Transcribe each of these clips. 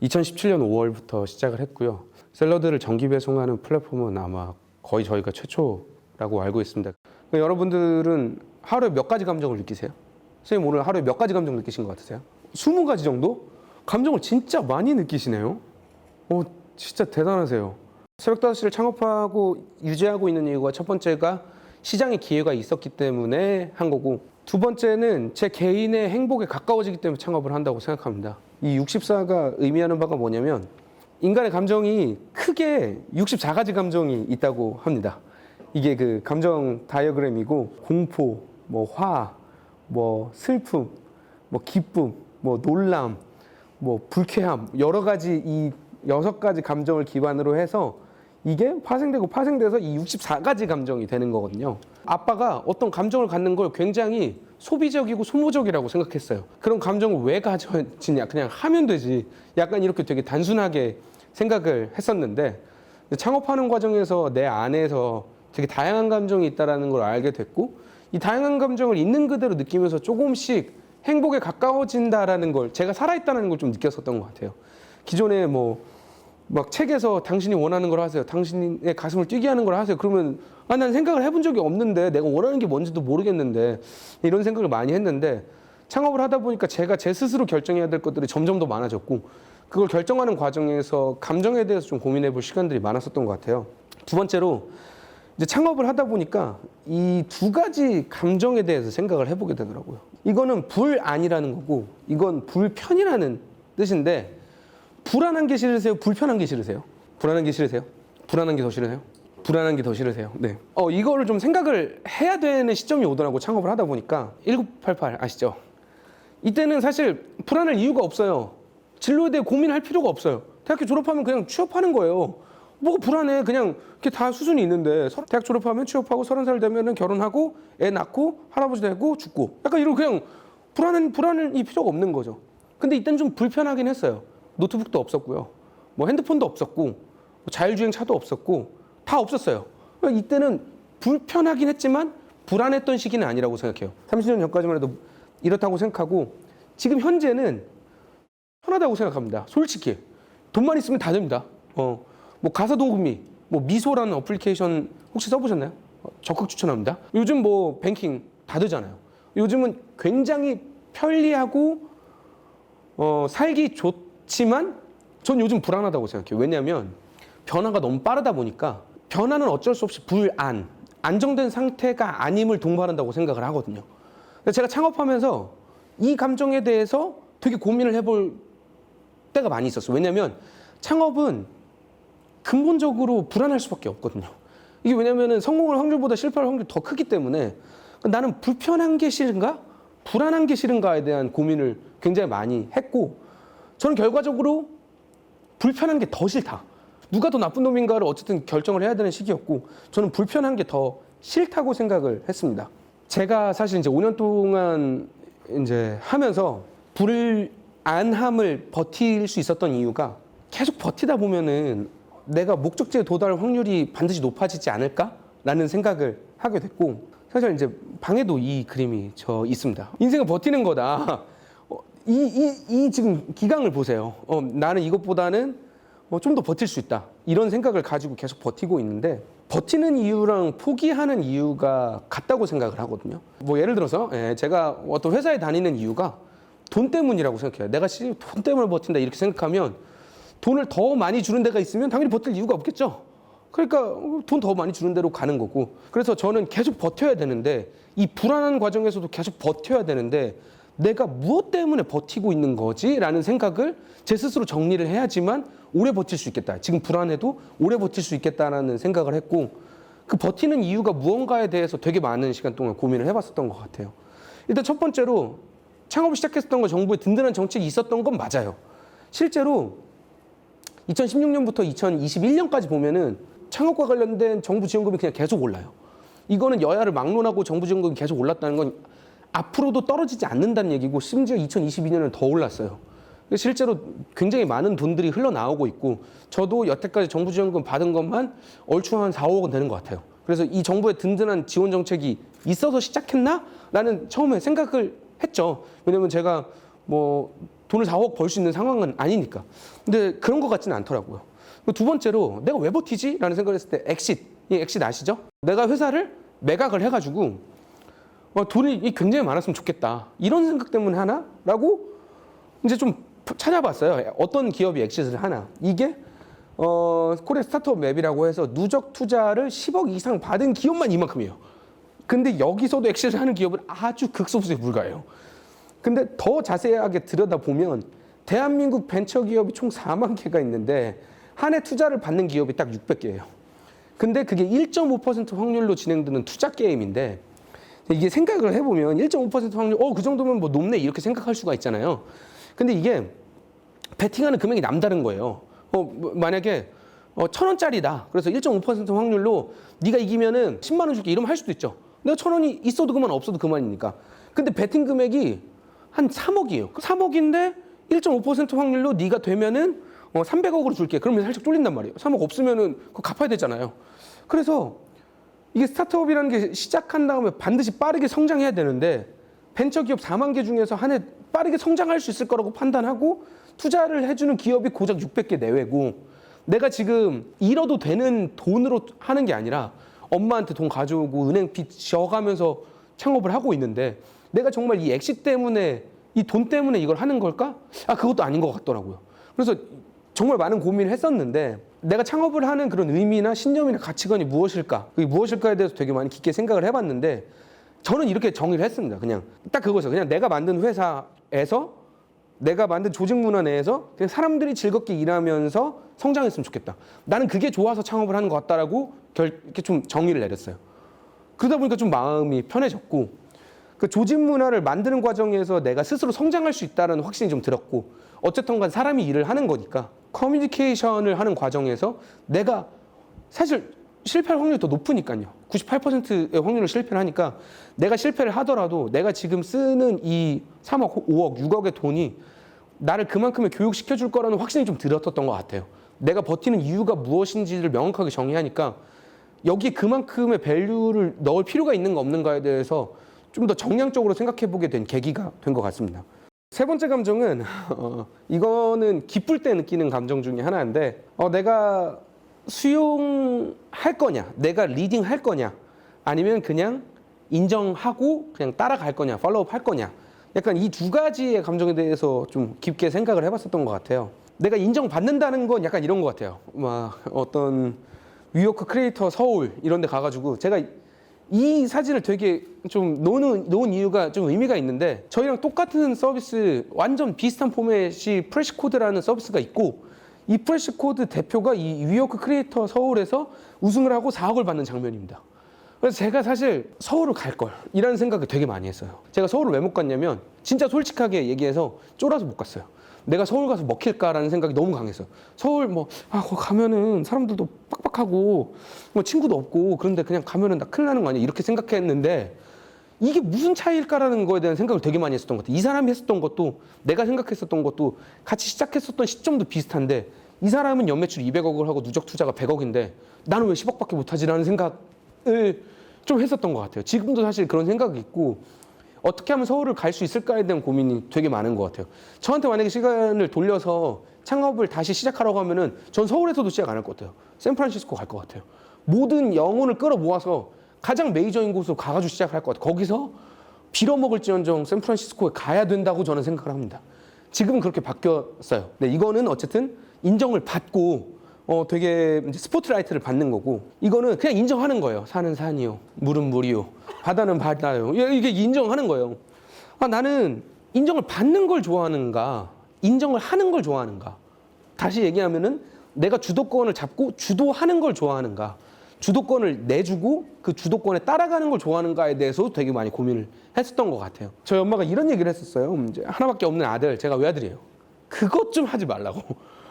2017년 5월부터 시작을 했고요. 샐러드를 정기 배송하는 플랫폼은 아마 거의 저희가 최초라고 알고 있습니다. 그러니까 여러분들은 하루에 몇 가지 감정을 느끼세요? 선생님 오늘 하루에 몇 가지 감정 느끼신 것 같으세요? 20가지 정도? 감정을 진짜 많이 느끼시네요. 진짜 대단하세요. 새벽 5시를 창업하고 유지하고 있는 이유가 첫 번째가 시장에 기회가 있었기 때문에 한 거고, 두 번째는 제 개인의 행복에 가까워지기 때문에 창업을 한다고 생각합니다. 이 64가 의미하는 바가 뭐냐면 인간의 감정이 크게 64가지 감정이 있다고 합니다. 이게 그 감정 다이어그램이고, 공포, 뭐 화, 뭐 슬픔, 뭐 기쁨, 뭐 놀람, 뭐 불쾌함, 여러 가지 이 6가지 감정을 기반으로 해서 이게 파생되고 파생돼서 이 64가지 감정이 되는 거거든요. 아빠가 어떤 감정을 갖는 걸 굉장히 소비적이고 소모적이라고 생각했어요. 그런 감정을 왜 가져지냐, 그냥 하면 되지, 약간 이렇게 되게 단순하게 생각을 했었는데, 창업하는 과정에서 내 안에서 되게 다양한 감정이 있다는 걸 알게 됐고, 이 다양한 감정을 있는 그대로 느끼면서 조금씩 행복에 가까워진다라는 걸, 제가 살아있다는 걸 좀 느꼈었던 것 같아요. 기존에 막 책에서 당신이 원하는 걸 하세요, 당신의 가슴을 뛰게 하는 걸 하세요, 그러면 난 생각을 해본 적이 없는데, 내가 원하는 게 뭔지도 모르겠는데, 이런 생각을 많이 했는데, 창업을 하다 보니까 제가 제 스스로 결정해야 될 것들이 점점 더 많아졌고, 그걸 결정하는 과정에서 감정에 대해서 좀 고민해 볼 시간들이 많았었던 것 같아요. 두 번째로 이제 창업을 하다 보니까 이 2가지 감정에 대해서 생각을 해보게 되더라고요. 이거는 불안이라는 거고, 이건 불편이라는 뜻인데, 불안한 게 싫으세요? 불편한 게 싫으세요? 불안한 게 싫으세요? 불안한 게 더 싫으세요? 불안한 게 더 싫으세요? 네. 이거를 좀 생각을 해야 되는 시점이 오더라고, 창업을 하다 보니까. 1988 아시죠? 이때는 사실 불안할 이유가 없어요. 진로에 대해 고민할 필요가 없어요. 대학교 졸업하면 그냥 취업하는 거예요. 뭐가 불안해? 그냥 이렇게 다 수순이 있는데, 대학 졸업하면 취업하고 30살 되면 결혼하고 애 낳고 할아버지 되고 죽고, 약간 이런, 그냥 불안이 필요가 없는 거죠. 근데 이때는 좀 불편하긴 했어요. 노트북도 없었고요, 뭐 핸드폰도 없었고, 뭐 자율주행 차도 없었고, 다 없었어요. 그러니까 이때는 불편하긴 했지만 불안했던 시기는 아니라고 생각해요. 30년 전까지만 해도 이렇다고 생각하고, 지금 현재는 편하다고 생각합니다. 솔직히 돈만 있으면 다 됩니다. 뭐 가사도우미, 뭐 미소라는 어플리케이션 혹시 써보셨나요? 적극 추천합니다. 요즘 뭐 뱅킹 다 되잖아요. 요즘은 굉장히 편리하고 살기 좋지만 전 요즘 불안하다고 생각해요. 왜냐하면 변화가 너무 빠르다 보니까, 변화는 어쩔 수 없이 안정된 상태가 아님을 동반한다고 생각을 하거든요. 제가 창업하면서 이 감정에 대해서 되게 고민을 해볼 때가 많이 있었어요. 왜냐하면 창업은 근본적으로 불안할 수밖에 없거든요. 이게 왜냐하면 성공할 확률보다 실패할 확률이 더 크기 때문에, 나는 불편한 게 싫은가? 불안한 게 싫은가에 대한 고민을 굉장히 많이 했고, 저는 결과적으로 불편한 게 더 싫다, 누가 더 나쁜 놈인가를 어쨌든 결정을 해야 되는 시기였고, 저는 불편한 게 더 싫다고 생각을 했습니다. 제가 사실 이제 5년 동안 이제 하면서 불안함을 버틸 수 있었던 이유가, 계속 버티다 보면은 내가 목적지에 도달할 확률이 반드시 높아지지 않을까라는 생각을 하게 됐고, 사실 이제 방에도 이 그림이 저 있습니다. 인생은 버티는 거다. 이 지금 기강을 보세요. 나는 이것보다는 좀 더 버틸 수 있다, 이런 생각을 가지고 계속 버티고 있는데, 버티는 이유랑 포기하는 이유가 같다고 생각을 하거든요. 뭐 예를 들어서 제가 어떤 회사에 다니는 이유가 돈 때문이라고 생각해요. 내가 돈 때문에 버틴다 이렇게 생각하면, 돈을 더 많이 주는 데가 있으면 당연히 버틸 이유가 없겠죠. 그러니까 돈 더 많이 주는 데로 가는 거고, 그래서 저는 계속 버텨야 되는데, 이 불안한 과정에서도 계속 버텨야 되는데, 내가 무엇 때문에 버티고 있는 거지? 라는 생각을 제 스스로 정리를 해야지만 오래 버틸 수 있겠다, 지금 불안해도 오래 버틸 수 있겠다라는 생각을 했고, 그 버티는 이유가 무언가에 대해서 되게 많은 시간 동안 고민을 해봤었던 것 같아요. 일단 첫 번째로 창업을 시작했었던 건 정부의 든든한 정책이 있었던 건 맞아요. 실제로 2016년부터 2021년까지 보면은 창업과 관련된 정부 지원금이 그냥 계속 올라요. 이거는 여야를 막론하고 정부 지원금이 계속 올랐다는 건 앞으로도 떨어지지 않는다는 얘기고, 심지어 2022년은 더 올랐어요. 실제로 굉장히 많은 돈들이 흘러나오고 있고, 저도 여태까지 정부 지원금 받은 것만 얼추 한 4, 5억 원 되는 것 같아요. 그래서 이 정부의 든든한 지원 정책이 있어서 시작했나? 라는 처음에 생각을 했죠. 왜냐면 제가 뭐 돈을 4억 벌 수 있는 상황은 아니니까. 근데 그런 것 같지는 않더라고요. 두 번째로 내가 왜 버티지? 라는 생각을 했을 때 이 엑싯 아시죠? 내가 회사를 매각을 해가지고 돈이 굉장히 많았으면 좋겠다. 이런 생각 때문에 하나? 라고 이제 좀 찾아봤어요. 어떤 기업이 엑싯을 하나. 이게 코리아 스타트업 맵이라고 해서 누적 투자를 10억 이상 받은 기업만 이만큼이에요. 근데 여기서도 엑싯을 하는 기업은 아주 극소수에 불과해요. 근데 더 자세하게 들여다보면 대한민국 벤처기업이 총 4만 개가 있는데 한 해 투자를 받는 기업이 딱 600개예요. 근데 그게 1.5% 확률로 진행되는 투자 게임인데 이게 생각을 해보면 1.5% 확률, 그 정도면 뭐 높네 이렇게 생각할 수가 있잖아요. 근데 이게 베팅하는 금액이 남다른 거예요. 만약에 1,000원짜리다. 그래서 1.5% 확률로 네가 이기면은 10만 원 줄게 이러면 할 수도 있죠. 내가 1,000원이 있어도 그만 없어도 그만이니까. 근데 베팅 금액이 한 3억이에요. 3억인데 1.5% 확률로 네가 되면은 300억으로 줄게. 그러면 살짝 쫄린단 말이에요. 3억 없으면은 그거 갚아야 되잖아요. 그래서 이게 스타트업이라는 게 시작한 다음에 반드시 빠르게 성장해야 되는데 벤처기업 4만 개 중에서 한 해 빠르게 성장할 수 있을 거라고 판단하고 투자를 해주는 기업이 고작 600개 내외고 내가 지금 잃어도 되는 돈으로 하는 게 아니라 엄마한테 돈 가져오고 은행 빚 지어가면서 창업을 하고 있는데 내가 정말 이 엑싯 때문에 이 돈 때문에 이걸 하는 걸까? 그것도 아닌 것 같더라고요. 그래서 정말 많은 고민을 했었는데 내가 창업을 하는 그런 의미나 신념이나 가치관이 무엇일까? 그게 무엇일까에 대해서 되게 많이 깊게 생각을 해봤는데 저는 이렇게 정의를 했습니다. 그냥 딱 그거죠. 그냥 내가 만든 회사에서 내가 만든 조직 문화 내에서 그냥 사람들이 즐겁게 일하면서 성장했으면 좋겠다. 나는 그게 좋아서 창업을 하는 것 같다라고 이렇게 좀 정의를 내렸어요. 그러다 보니까 좀 마음이 편해졌고 그 조직 문화를 만드는 과정에서 내가 스스로 성장할 수 있다는 확신이 좀 들었고 어쨌든 간 사람이 일을 하는 거니까 커뮤니케이션을 하는 과정에서 내가 사실 실패할 확률이 더 높으니까요. 98%의 확률로 실패를 하니까 내가 실패를 하더라도 내가 지금 쓰는 이 3억, 5억, 6억의 돈이 나를 그만큼의 교육시켜줄 거라는 확신이 좀 들었던 것 같아요. 내가 버티는 이유가 무엇인지를 명확하게 정의하니까 여기에 그만큼의 밸류를 넣을 필요가 있는가 없는가에 대해서 좀 더 정량적으로 생각해보게 된 계기가 된 것 같습니다. 세 번째 감정은 이거는 기쁠 때 느끼는 감정 중에 하나인데 내가 수용할 거냐, 내가 리딩할 거냐, 아니면 그냥 인정하고 그냥 따라갈 거냐, 팔로우업 할 거냐. 약간 이 두 가지의 감정에 대해서 좀 깊게 생각을 해봤었던 것 같아요. 내가 인정받는다는 건 약간 이런 것 같아요. 막 어떤 뉴요크 크리에이터 서울 이런 데 가가지고 제가 이 사진을 되게 좀 놓은 이유가 좀 의미가 있는데 저희랑 똑같은 서비스 완전 비슷한 포맷이 프레시코드라는 서비스가 있고 이 프레시코드 대표가 이 뉴요크 크리에이터 서울에서 우승을 하고 4억을 받는 장면입니다. 그래서 제가 사실 서울을 갈 걸 이라는 생각을 되게 많이 했어요. 제가 서울을 왜 못 갔냐면 진짜 솔직하게 얘기해서 쫄아서 못 갔어요. 내가 서울 가서 먹힐까라는 생각이 너무 강했어요. 서울 거기 가면은 사람들도 빡빡하고 친구도 없고 그런데 그냥 가면은 나 큰일 나는 거 아니야 이렇게 생각했는데 이게 무슨 차이일까라는 거에 대한 생각을 되게 많이 했었던 것 같아요. 이 사람이 했었던 것도 내가 생각했었던 것도 같이 시작했었던 시점도 비슷한데 이 사람은 연매출 200억을 하고 누적 투자가 100억인데 나는 왜 10억밖에 못하지라는 생각을 좀 했었던 것 같아요. 지금도 사실 그런 생각이 있고 어떻게 하면 서울을 갈 수 있을까에 대한 고민이 되게 많은 것 같아요. 저한테 만약에 시간을 돌려서 창업을 다시 시작하라고 하면은 전 서울에서도 시작 안 할 것 같아요. 샌프란시스코 갈 것 같아요. 모든 영혼을 끌어 모아서 가장 메이저인 곳으로 가가지고 시작할 것 같아요. 거기서 빌어먹을지언정 샌프란시스코에 가야 된다고 저는 생각을 합니다. 지금은 그렇게 바뀌었어요. 네, 이거는 어쨌든 인정을 받고 되게 스포트라이트를 받는 거고 이거는 그냥 인정하는 거예요. 산은 산이요, 물은 물이요, 바다는 바다요. 이게 인정하는 거예요. 나는 인정을 받는 걸 좋아하는가, 인정을 하는 걸 좋아하는가. 다시 얘기하면은 내가 주도권을 잡고 주도하는 걸 좋아하는가, 주도권을 내주고 그 주도권에 따라가는 걸 좋아하는가에 대해서 되게 많이 고민을 했었던 것 같아요. 저희 엄마가 이런 얘기를 했었어요. 이제 하나밖에 없는 아들, 제가 외아들이에요. 그것 좀 하지 말라고.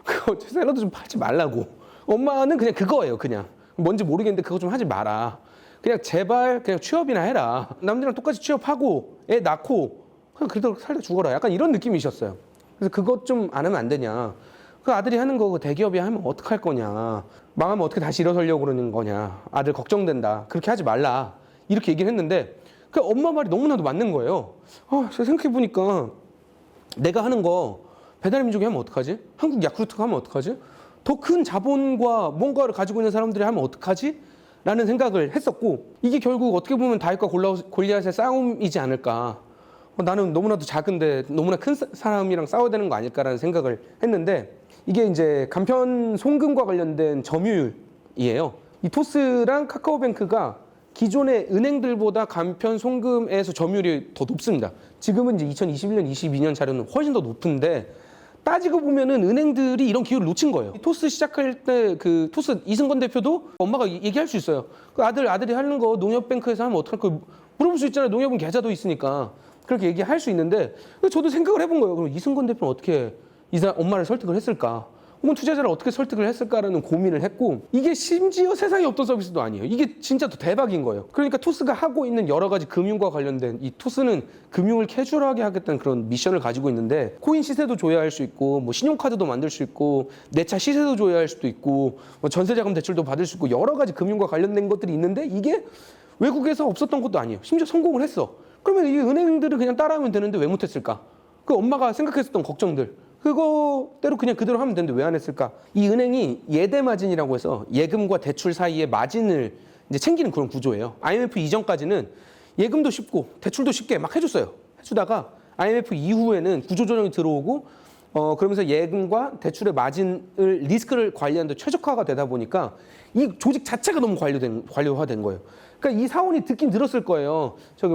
그거 샐러드 좀 하지 말라고. 엄마는 그냥 그거예요. 그냥 뭔지 모르겠는데 그거 좀 하지 마라. 그냥 제발 그냥 취업이나 해라. 남들이랑 똑같이 취업하고 애 낳고 그냥 그래도 살다 죽어라. 약간 이런 느낌이셨어요. 그래서 그것 좀 안 하면 안 되냐. 그 아들이 하는 거 대기업이 하면 어떡할 거냐. 망하면 어떻게 다시 일어서려고 그러는 거냐. 아들 걱정된다. 그렇게 하지 말라. 이렇게 얘기를 했는데 그 엄마 말이 너무나도 맞는 거예요. 제가 생각해보니까 내가 하는 거 배달민족이 하면 어떡하지? 한국 야쿠르트가 하면 어떡하지? 더 큰 자본과 뭔가를 가지고 있는 사람들이 하면 어떡하지? 라는 생각을 했었고, 이게 결국 어떻게 보면 다윗과 골리앗의 싸움이지 않을까. 나는 너무나도 작은데 너무나 큰 사람이랑 싸워야 되는 거 아닐까라는 생각을 했는데, 이게 이제 간편 송금과 관련된 점유율이에요. 이 토스랑 카카오뱅크가 기존의 은행들보다 간편 송금에서 점유율이 더 높습니다. 지금은 이제 2021년, 22년 자료는 훨씬 더 높은데, 따지고 보면은 은행들이 이런 기회를 놓친 거예요. 토스 시작할 때 그 토스 이승건 대표도 엄마가 얘기할 수 있어요. 그 아들이 하는 거 농협뱅크에서 하면 어떡할 거 물어볼 수 있잖아요. 농협은 계좌도 있으니까. 그렇게 얘기할 수 있는데, 저도 생각을 해본 거예요. 그럼 이승건 대표는 어떻게 엄마를 설득을 했을까? 혹은 투자자를 어떻게 설득을 했을까라는 고민을 했고, 이게 심지어 세상에 없던 서비스도 아니에요. 이게 진짜 더 대박인 거예요. 그러니까 토스가 하고 있는 여러 가지 금융과 관련된, 이 토스는 금융을 캐주얼하게 하겠다는 그런 미션을 가지고 있는데, 코인 시세도 조회할 수 있고, 뭐 신용카드도 만들 수 있고, 내 차 시세도 조회할 수도 있고, 뭐 전세자금 대출도 받을 수 있고, 여러 가지 금융과 관련된 것들이 있는데, 이게 외국에서 없었던 것도 아니에요. 심지어 성공을 했어. 그러면 이 은행들은 그냥 따라하면 되는데 왜 못했을까? 그 엄마가 생각했었던 걱정들, 그거대로 그냥 그대로 하면 되는데 왜 안 했을까? 이 은행이 예대 마진이라고 해서 예금과 대출 사이의 마진을 이제 챙기는 그런 구조예요. IMF 이전까지는 예금도 쉽고 대출도 쉽게 막 해줬어요. 해주다가 IMF 이후에는 구조조정이 들어오고, 그러면서 예금과 대출의 마진을 리스크를 관리하는 데 최적화가 되다 보니까 이 조직 자체가 너무 관료화된 거예요. 그러니까 이 사원이 듣긴 들었을 거예요. 저기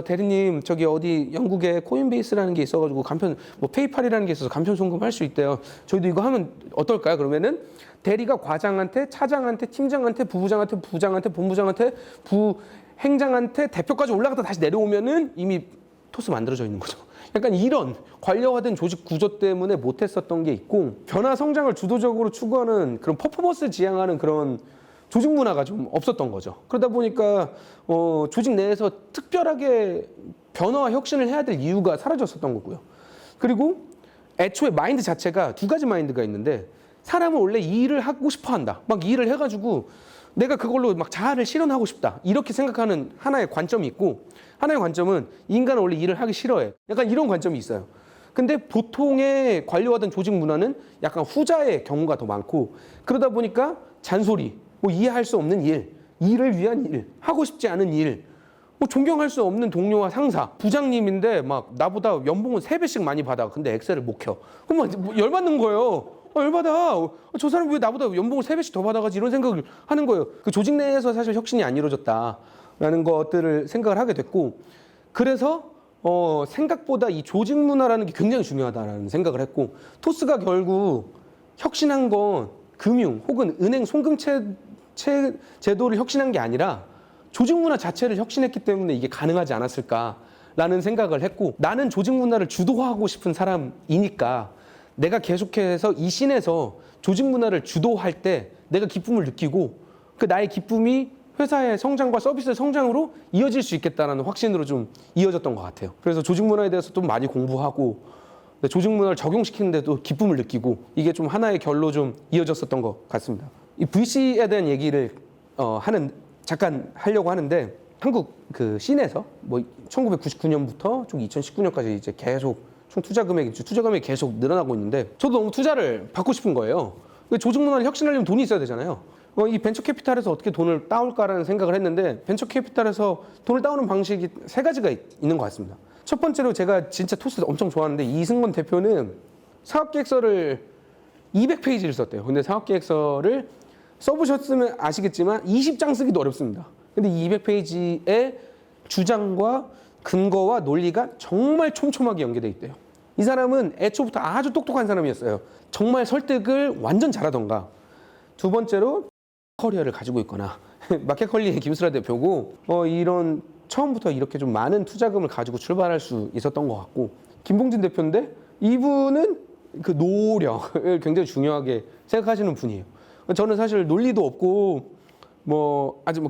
대리님, 저기 어디 영국에 코인베이스라는 게 있어가지고 간편, 뭐 페이팔이라는 게 있어서 간편 송금할 수 있대요. 저희도 이거 하면 어떨까요? 그러면은 대리가 과장한테, 차장한테, 팀장한테, 부부장한테, 부장한테, 본부장한테, 부행장한테, 대표까지 올라갔다 다시 내려오면은 이미 토스 만들어져 있는 거죠. 약간 이런 관료화된 조직 구조 때문에 못했었던 게 있고, 변화 성장을 주도적으로 추구하는 그런 퍼포먼스 지향하는 그런 조직 문화가 좀 없었던 거죠. 그러다 보니까 조직 내에서 특별하게 변화와 혁신을 해야 될 이유가 사라졌었던 거고요. 그리고 애초에 마인드 자체가 두 가지 마인드가 있는데, 사람은 원래 이 일을 하고 싶어 한다. 막 이 일을 해가지고 내가 그걸로 막 자아를 실현하고 싶다. 이렇게 생각하는 하나의 관점이 있고, 하나의 관점은 인간은 원래 일을 하기 싫어해. 약간 이런 관점이 있어요. 근데 보통의 관료화된 조직 문화는 약간 후자의 경우가 더 많고, 그러다 보니까 잔소리, 뭐 이해할 수 없는 일, 일을 위한 일, 하고 싶지 않은 일, 뭐 존경할 수 없는 동료와 상사, 부장님인데 막 나보다 연봉은 3배씩 많이 받아. 근데 엑셀을 못 켜. 그럼 뭐 열받는 거예요. 열받아. 저 사람 왜 나보다 연봉을 3배씩 더 받아가지? 이런 생각을 하는 거예요. 그 조직 내에서 사실 혁신이 안 이루어졌다라는 것들을 생각을 하게 됐고, 그래서 생각보다 이 조직 문화라는 게 굉장히 중요하다라는 생각을 했고, 토스가 결국 혁신한 건 금융 혹은 은행 송금체 제도를 혁신한 게 아니라 조직 문화 자체를 혁신했기 때문에 이게 가능하지 않았을까라는 생각을 했고, 나는 조직 문화를 주도하고 싶은 사람이니까 내가 계속해서 이 씬에서 조직 문화를 주도할 때 내가 기쁨을 느끼고, 그 나의 기쁨이 회사의 성장과 서비스의 성장으로 이어질 수 있겠다는 확신으로 좀 이어졌던 것 같아요. 그래서 조직 문화에 대해서 좀 많이 공부하고, 조직 문화를 적용시키는데도 기쁨을 느끼고, 이게 좀 하나의 결로 좀 이어졌었던 것 같습니다. 이 VC에 대한 얘기를 잠깐 하려고 하는데, 한국 그 씬에서 뭐 1999년부터 총 2019년까지 이제 계속 총 투자 금액이 계속 늘어나고 있는데, 저도 너무 투자를 받고 싶은 거예요. 조직 문화를 혁신하려면 돈이 있어야 되잖아요. 이 벤처 캐피탈에서 어떻게 돈을 따올까라는 생각을 했는데, 벤처 캐피탈에서 돈을 따오는 방식이 3가지가 있는 것 같습니다. 첫 번째로, 제가 진짜 토스 엄청 좋아하는데, 이승건 대표는 사업계획서를 200페이지를 썼대요. 근데 사업계획서를 써보셨으면 아시겠지만 20장 쓰기도 어렵습니다. 근데 200페이지의 주장과 근거와 논리가 정말 촘촘하게 연계돼 있대요. 이 사람은 애초부터 아주 똑똑한 사람이었어요. 정말 설득을 완전 잘하던가. 두 번째로 커리어를 가지고 있거나, 마켓컬리의 김수라 대표고, 이런 처음부터 이렇게 좀 많은 투자금을 가지고 출발할 수 있었던 것 같고, 김봉진 대표인데 이분은 그 노력을 굉장히 중요하게 생각하시는 분이에요. 저는 사실 논리도 없고 아직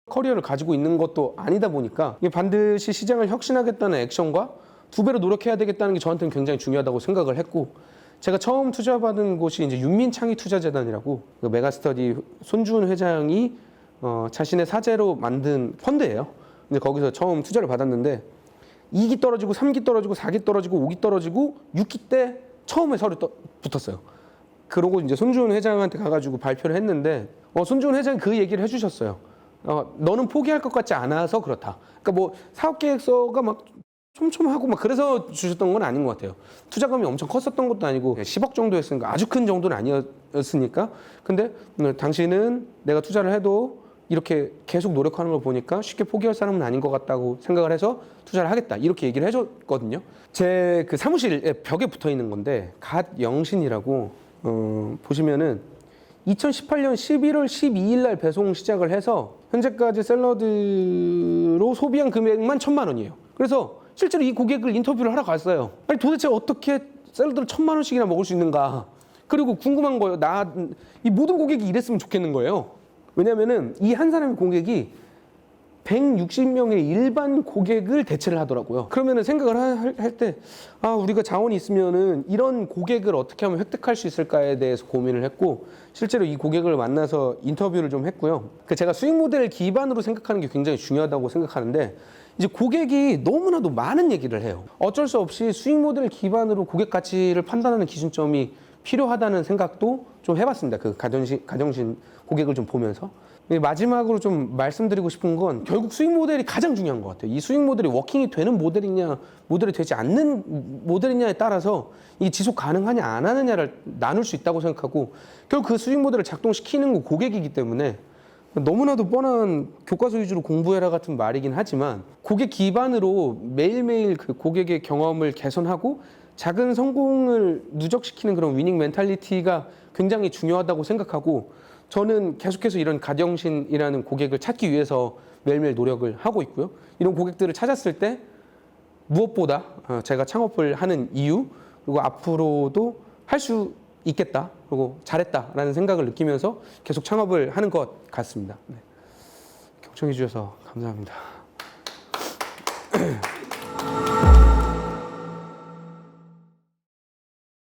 커리어를 가지고 있는 것도 아니다 보니까, 반드시 시장을 혁신하겠다는 액션과 2배로 노력해야 되겠다는 게 저한테는 굉장히 중요하다고 생각을 했고, 제가 처음 투자받은 곳이 이제 윤민창의 투자재단이라고, 그 메가스터디 손주은 회장이 자신의 사재로 만든 펀드예요. 근데 거기서 처음 투자를 받았는데, 2기 떨어지고 3기 떨어지고 4기 떨어지고 5기 떨어지고 6기 때 처음에 서류 붙었어요. 그러고 이제 손주은 회장한테 가가지고 발표를 했는데 손주은 회장이 그 얘기를 해주셨어요. 너는 포기할 것 같지 않아서 그렇다. 그러니까 뭐 사업계획서가 막 촘촘하고 막 그래서 주셨던 건 아닌 것 같아요. 투자금이 엄청 컸었던 것도 아니고 10억 정도였으니까 아주 큰 정도는 아니었으니까. 근데 당신은 내가 투자를 해도 이렇게 계속 노력하는 걸 보니까 쉽게 포기할 사람은 아닌 것 같다고 생각을 해서 투자를 하겠다. 이렇게 얘기를 해줬거든요. 제 그 사무실에 벽에 붙어 있는 건데 갓영신이라고 보시면은 2018년 11월 12일 날 배송 시작을 해서 현재까지 샐러드로 소비한 금액만 1,000만 원이에요. 그래서 실제로 이 고객을 인터뷰를 하러 갔어요. 아니 도대체 어떻게 샐러드를 1,000만 원씩이나 먹을 수 있는가? 그리고 궁금한 거예요. 이 모든 고객이 이랬으면 좋겠는 거예요. 왜냐면은 이 한 사람의 고객이 160명의 일반 고객을 대체를 하더라고요. 그러면은 생각을 할 때, 우리가 자원이 있으면은 이런 고객을 어떻게 하면 획득할 수 있을까에 대해서 고민을 했고, 실제로 이 고객을 만나서 인터뷰를 좀 했고요. 제가 수익 모델 기반으로 생각하는 게 굉장히 중요하다고 생각하는데, 이제 고객이 너무나도 많은 얘기를 해요. 어쩔 수 없이 수익 모델 기반으로 고객 가치를 판단하는 기준점이 필요하다는 생각도 좀 해봤습니다. 그 가정신 고객을 좀 보면서. 마지막으로 좀 말씀드리고 싶은 건 결국 수익 모델이 가장 중요한 것 같아요. 이 수익 모델이 워킹이 되는 모델이냐, 모델이 되지 않는 모델이냐에 따라서 이 지속 가능하냐 안 하느냐를 나눌 수 있다고 생각하고, 결국 그 수익 모델을 작동시키는 건 고객이기 때문에 너무나도 뻔한 교과서 위주로 공부해라 같은 말이긴 하지만 고객 기반으로 매일매일 그 고객의 경험을 개선하고 작은 성공을 누적시키는 그런 위닝 멘탈리티가 굉장히 중요하다고 생각하고, 저는 계속해서 이런 갓영신이라는 고객을 찾기 위해서 매일매일 노력을 하고 있고요. 이런 고객들을 찾았을 때 무엇보다 제가 창업을 하는 이유, 그리고 앞으로도 할 수 있겠다, 그리고 잘했다라는 생각을 느끼면서 계속 창업을 하는 것 같습니다. 네. 경청해 주셔서 감사합니다.